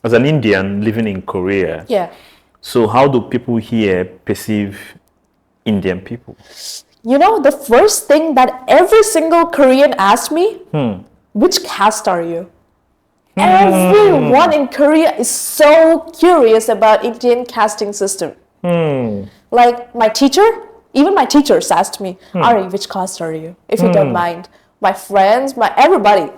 as an Indian living in Korea, Yeah. so how do people here perceive Indian people? You know, the first thing that every single Korean asked me, which caste are you? Everyone in Korea is so curious about Indian casting system. Like my teacher, even my teachers asked me, Ari, which caste are you? If you don't mind. My friends, everybody.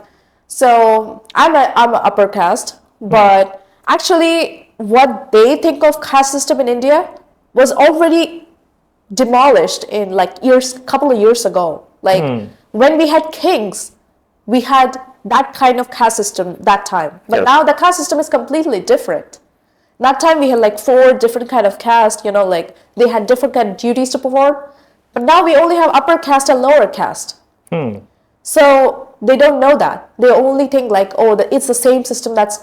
So I'm a upper caste, but actually what they think of caste system in India was already demolished in like couple of years ago. Like when we had kings, we had that kind of caste system that time. But now the caste system is completely different. That time we had like 4 different kind of caste, you know, like they had different kind of duties to perform. But now we only have upper caste and lower caste. So they don't know that. They only think like, oh, it's the same system that's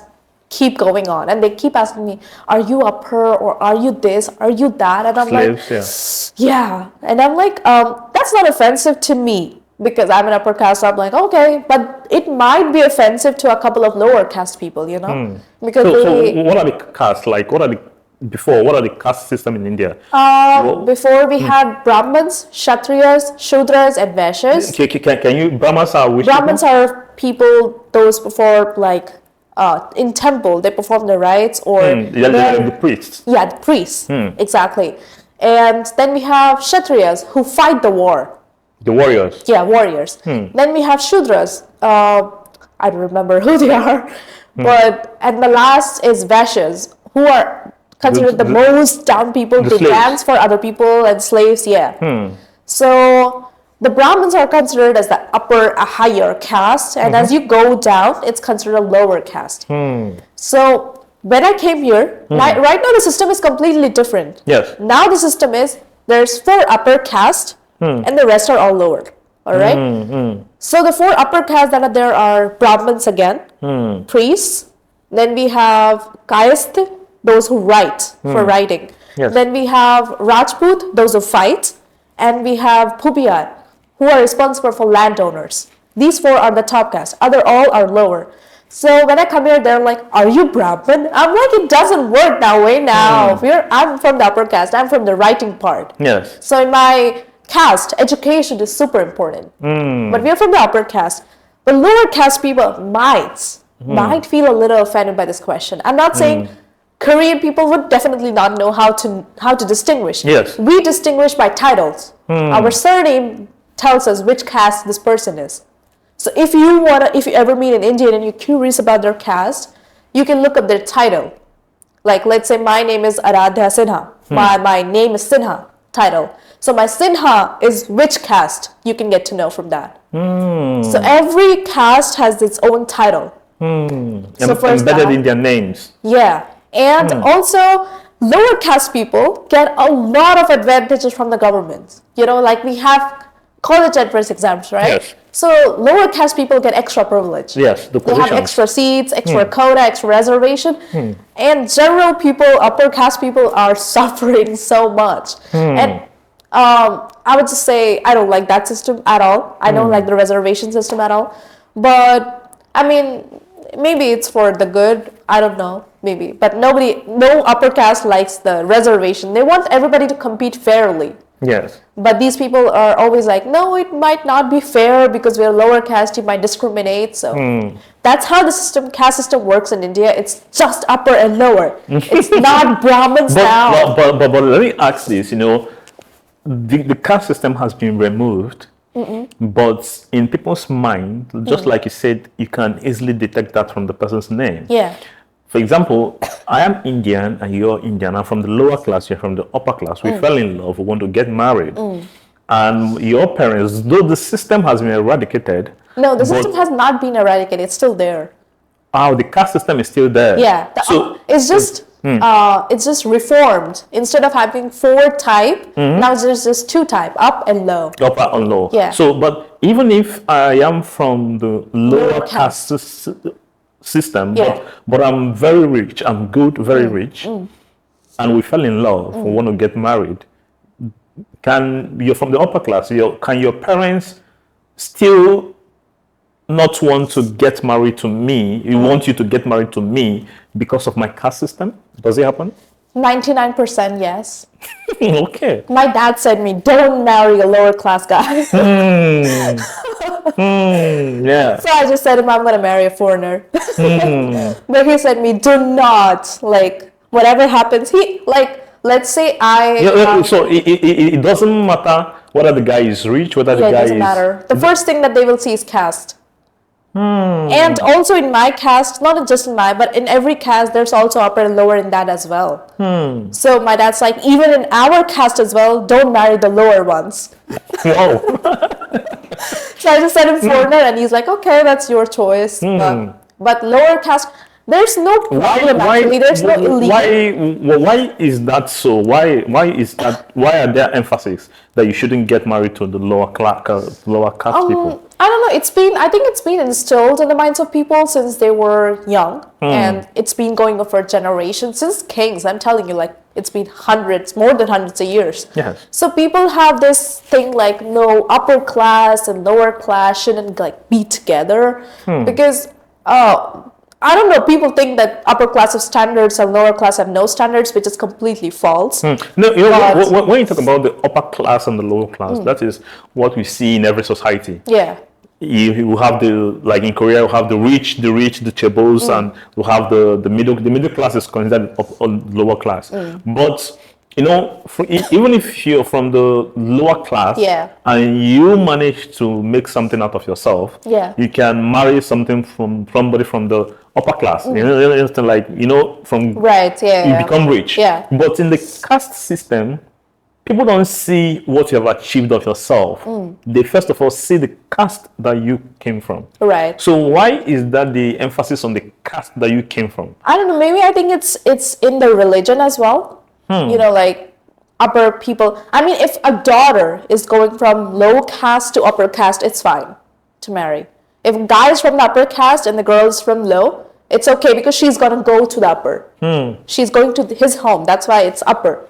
keep going on. And they keep asking me, are you upper or are you this? Are you that? And I'm Slaves, like, yeah. And I'm like, that's not offensive to me because I'm an upper caste. So I'm like, okay, but it might be offensive to a couple of lower caste people, you know? Because so what are the castes like? What are the caste system in India? Before we had Brahmins, Kshatriyas, Shudras, and Vaishyas. Can you, Brahmins are which Brahmins are people, those before like in temple, they perform the rites or the priests. Yeah, the priests, exactly. And then we have Kshatriyas who fight the war. The warriors. Yeah, warriors. Then we have Shudras. I don't remember who they are. And the last is Vaishyas, who are considered the most down people. They dance for other people and slaves, yeah. So the Brahmins are considered as the a higher caste. And as you go down, it's considered a lower caste. So when I came here, right now the system is completely different. Yes. Now the system is, there's 4 upper caste, and the rest are all lower. All right. So the 4 upper castes that are there are Brahmins again, priests. Then we have Caste, those who write for writing. Yes. Then we have Rajput, those who fight, and we have Phubiyar, who are responsible for landowners. These 4 are the top caste. Other all are lower. So when I come here, they're like, "Are you Brahmin?" I'm like, "It doesn't work that way now. I'm from the upper caste. I'm from the writing part." Yes. So in my caste, education is super important. But we're from the upper caste. But lower caste people might feel a little offended by this question. I'm not saying Korean people would definitely not know how to distinguish. Yes. We distinguish by titles. Our surname tells us which caste this person is. So if you ever meet an Indian and you're curious about their caste, you can look up their title. Like let's say my name is Aradhya Sinha. My name is Sinha title. So my Sinha is which caste, you can get to know from that. So every caste has its own title. So first embedded in their names. Yeah. And also lower caste people get a lot of advantages from the government. You know, like we have college entrance exams, right? Yes. So lower caste people get extra privilege. Yes, the They have positions. extra seats, extra quota, extra reservation. And general people, upper caste people are suffering so much. And I would just say I don't like that system at all. I don't like the reservation system at all. But I mean, maybe it's for the good. I don't know, maybe. But no upper caste likes the reservation. They want everybody to compete fairly. Yes. But these people are always like, no, it might not be fair because we're lower caste, you might discriminate. So that's how the caste system works in India. It's just upper and lower. It's not Brahmins now. But let me ask this, the caste system has been removed, but in people's mind, just like you said, you can easily detect that from the person's name. Yeah. For example, I am Indian and you're Indian. I'm from the lower class, you're from the upper class. We fell in love, we want to get married. And your parents, though the system has been eradicated. No, the system has not been eradicated. It's still there. Oh, the caste system is still there. Yeah. It's just reformed. Instead of having 4 type, now there's just 2 type, up and low. Upper and low. Yeah. So, but even if I am from the lower caste system, but I'm very rich, I'm good, very rich, and we fell in love, we want to get married, you're from the upper class, can your parents still not want to get married to me. You want you to get married to me because of my caste system. Does it happen? 99% yes. Okay. My dad said me, don't marry a lower class guy. Yeah. So I just said to him, I'm going to marry a foreigner. But he said me, do not, like, whatever happens, let's say So it doesn't matter whether the guy is rich, whether the it guy doesn't matter. The first thing that they will see is caste. And also in my caste, not just in my, but in every caste, there's also upper and lower in that as well. So my dad's like, even in our caste as well, don't marry the lower ones. Wow. So I just said him foreigner, and he's like, okay, that's your choice. But lower caste, there's no problem actually. There's no illegal. Why is that so? Why is that? Why are there emphasis that you shouldn't get married to the lower caste people? I don't know. I think it's been instilled in the minds of people since they were young, and it's been going on for generations since kings. I'm telling you, like it's been more than hundreds of years. Yes. So people have this thing like no upper class and lower class shouldn't like be together because I don't know. People think that upper class have standards and lower class have no standards, which is completely false. No, you know, when you talk about the upper class and the lower class, that is what we see in every society. Yeah. You have like in Korea, you have the rich, the chaebols, and you have the middle. The middle class is considered lower class. But you know, even if you're from the lower class, and you manage to make something out of yourself, you can marry somebody from the upper class. You know, like from you become rich. Yeah. But in the caste system, people don't see what you have achieved of yourself. They first of all see the caste that you came from. Right. So why is that the emphasis on the caste that you came from? I don't know. Maybe I think it's in the religion as well. You know, like upper people. I mean, if a daughter is going from low caste to upper caste, it's fine to marry. If a guy is from the upper caste and the girl is from low, it's okay because she's going to go to the upper. She's going to his home. That's why it's upper.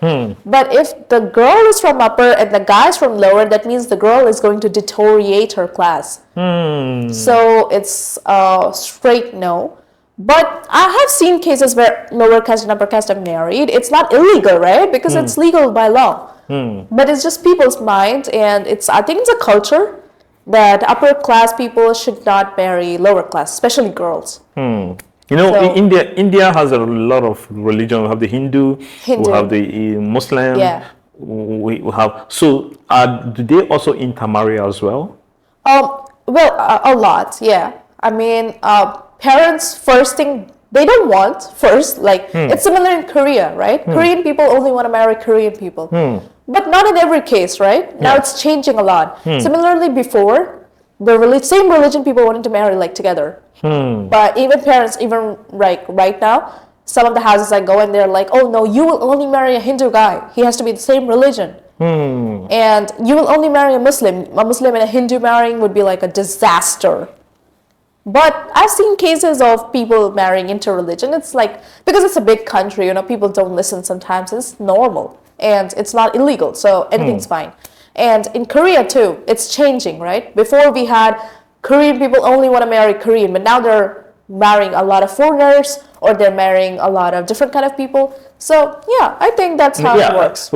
But if the girl is from upper and the guy is from lower, that means the girl is going to deteriorate her class. So it's straight no. But I have seen cases where lower caste and upper caste are married. It's not illegal, right? Because it's legal by law. But it's just people's mind, and I think it's a culture that upper class people should not marry lower class, especially girls. You know, India has a lot of religion. We have the Hindu. We have the Muslim. We have. So, do they also intermarry as well? Well, a lot. Yeah. I mean, parents first thing they don't want first. Like it's similar in Korea, right? Korean people only want to marry Korean people, but not in every case, right? Now it's changing a lot. Similarly, before the same religion people wanted to marry like together. But even parents, even like right now, some of the houses I go in, they're like, oh no, you will only marry a Hindu guy. He has to be the same religion. And you will only marry a Muslim. A Muslim and a Hindu marrying would be like a disaster. But I've seen cases of people marrying interreligion. It's like, because it's a big country, you know, people don't listen sometimes. It's normal and it's not illegal. So anything's fine. And in Korea too, it's changing, right? Before we had Korean people only want to marry Korean, but now they're marrying a lot of foreigners or they're marrying a lot of different kind of people. So yeah, I think that's how it works.